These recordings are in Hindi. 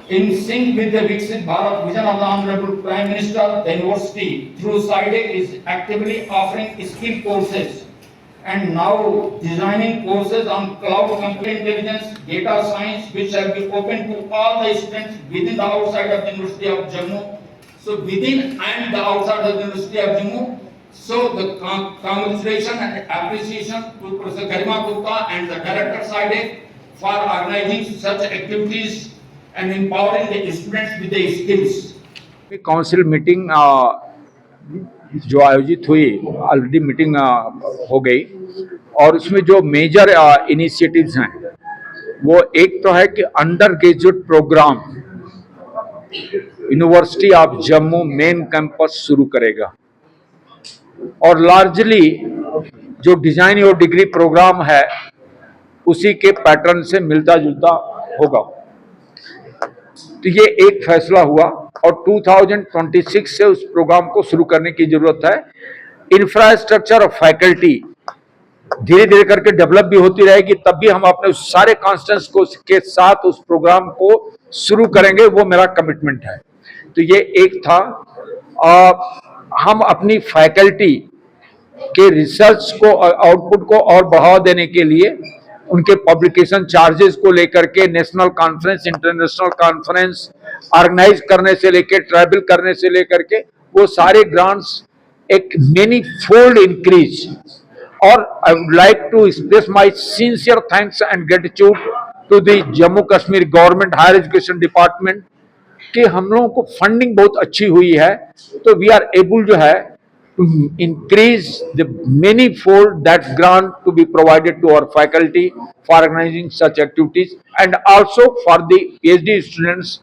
In sync with the Viksit Bharat vision of the Honorable Prime Minister, the university through SciTech is actively offering skill courses and now designing courses on cloud computing intelligence, data science, which shall be open to all the students within the outside of the University of Jammu. So within and the outside of the University of Jammu. So the congratulations and appreciation to Professor Garima Gupta and the Director SciTech for organizing such activities and empowering the students with the skills. Council meeting जो आयोजित हुई, ऑलरेडी मीटिंग हो गई और उसमें जो मेजर इनिशिएटिव्स हैं वो एक तो है कि undergraduate programme university of Jammu main campus शुरू करेगा और लार्जली जो डिजाइन और डिग्री प्रोग्राम है उसी के पैटर्न से मिलता जुलता होगा। तो ये एक फैसला हुआ और 2026 से उस प्रोग्राम को शुरू करने की जरूरत है। इंफ्रास्ट्रक्चर और फैकल्टी धीरे धीरे करके डेवलप भी होती रहेगी, तब भी हम अपने सारे कॉन्स्टेंट्स को के साथ उस प्रोग्राम को शुरू करेंगे, वो मेरा कमिटमेंट है। तो ये एक था। हम अपनी फैकल्टी के रिसर्च को आउटपुट को और बढ़ावा देने के लिए उनके पब्लिकेशन चार्जेस को लेकर के national conference, international conference organise करने से लेकर ट्रैवल करने से लेकर के वो सारे ग्रांट्स एक मेनी फोल्ड इंक्रीज। और I would like to express my sincere thanks and gratitude to the Jammu Kashmir government higher education department कि हम लोगों को फंडिंग बहुत अच्छी हुई है, तो वी आर एबल जो है to increase the many-fold that grant to be provided to our faculty for organizing such activities and also for the PhD students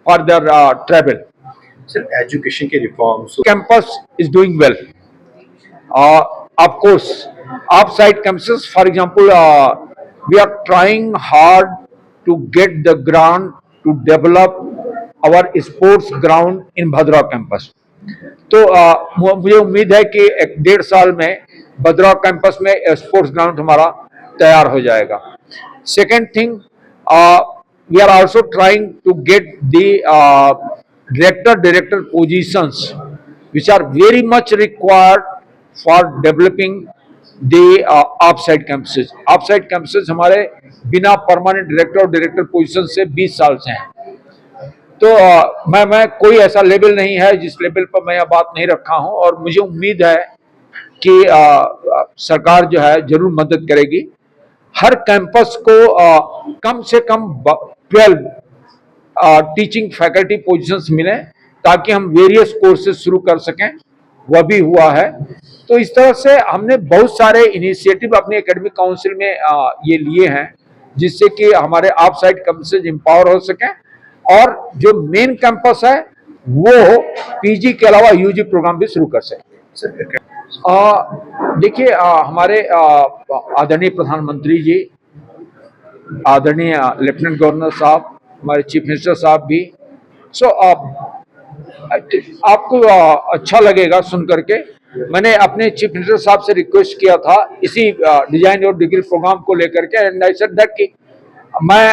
for their travel. Sir, education ke reforms. Campus is doing well. Of course, off-site campuses, for example, we are trying hard to get the grant to develop our sports ground in Bhadra campus. तो मुझे उम्मीद है कि 1.5 साल में भद्रा कैंपस में स्पोर्ट्स ग्राउंड हमारा तैयार हो जाएगा। Second thing, we are also trying to get the director positions which are very much required for developing the off-site campuses. Off-site campuses हमारे बिना परमानेंट डायरेक्टर और डायरेक्टर पोजीशन से 20 साल से हैं। तो मैं कोई ऐसा लेवल नहीं है जिस लेवल पर मैं यह बात नहीं रखा हूं और मुझे उम्मीद है कि सरकार जो है जरूर मदद करेगी। हर कैंपस को कम से कम 12 टीचिंग फैकल्टी पोजीशंस मिलें ताकि हम वेरियस कोर्सेज शुरू कर सकें, वह भी हुआ है। तो इस तरह से हमने बहुत सारे इनिशिएटिव अपने एकेडमिक काउंसिल में ये लिए हैं जिससे कि हमारे ऑफ साइट कैंपसेज एम्पावर हो सकें और जो मेन कैंपस है वो पीजी के अलावा यूजी प्रोग्राम भी शुरू कर सकें। देखिए, हमारे आदरणीय प्रधानमंत्री जी, आदरणीय लेफ्टिनेंट गवर्नर साहब, हमारे चीफ मिनिस्टर साहब भी, आपको अच्छा लगेगा सुन करके मैंने अपने चीफ मिनिस्टर साहब से रिक्वेस्ट किया था इसी डिजाइन और डिग्री प्रोग्राम को लेकर के, एंड आई सेड दैट कि मैं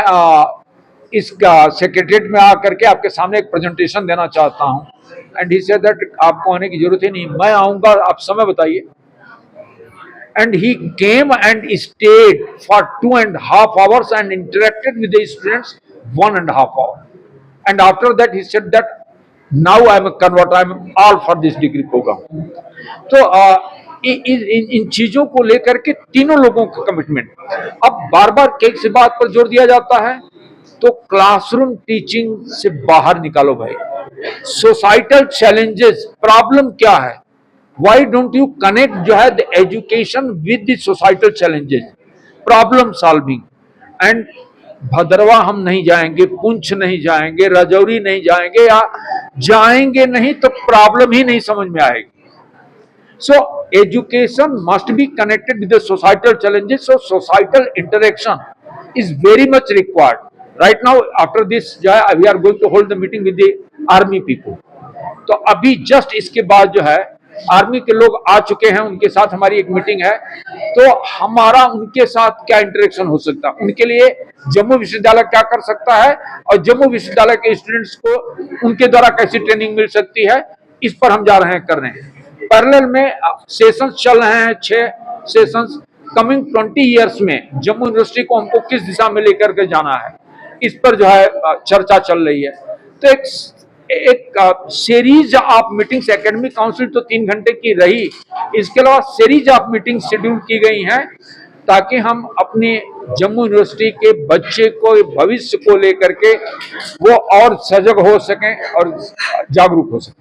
इसका सेक्रेटरीट में आकर के आपके सामने एक प्रेजेंटेशन देना चाहता हूं। एंड ही सेड दैट आपको आने की जरूरत ही नहीं, मैं आऊंगा, आप समय बताइए। And he came and stayed for 2.5 hours and interacted with the students 1.5 hours. And after that he said that now I am a convert, I am all for this degree program. तो इन चीजों को लेकर के तीनों लोगों का कमिटमेंट। अब बार बार किस बात पर जोर दिया जाता है, तो क्लासरूम टीचिंग से बाहर निकालो भाई। सोसाइटल चैलेंजेस, प्रॉब्लम क्या है, व्हाई डोंट यू कनेक्ट जो है the education with the societal challenges, problem solving. And Bhaderwah हम नहीं जाएंगे, पुंछ नहीं जाएंगे, राजौरी नहीं जाएंगे, या जाएंगे नहीं तो प्रॉब्लम ही नहीं समझ में आएगी। So education must be connected with the societal challenges. So societal interaction is very much required. Right now, after this, we are going to hold the meeting with the army people. तो अभी जस्ट इसके बाद जो है आर्मी के लोग आ चुके हैं, उनके साथ हमारी एक मीटिंग है, तो हमारा उनके साथ क्या इंटरेक्शन हो सकता है, उनके लिए जम्मू विश्वविद्यालय क्या कर सकता है और जम्मू विश्वविद्यालय के स्टूडेंट्स को उनके द्वारा कैसी ट्रेनिंग मिल सकती है, इस पर हम जा रहे हैं, कर रहे हैं। पैरेलल में सेशंस चल रहे हैं, 6 सेशंस। कमिंग 20 इयर्स में जम्मू यूनिवर्सिटी को हमको किस दिशा में लेकर के जाना है, इस पर जो है चर्चा चल रही है। तो एक series of meetings, academic council तो 3 घंटे की रही, इसके अलावा सीरीज ऑफ मीटिंग शेड्यूल की गई हैं ताकि हम अपने जम्मू यूनिवर्सिटी के बच्चे को, भविष्य को लेकर के वो और सजग हो सकें और जागरूक हो सकें।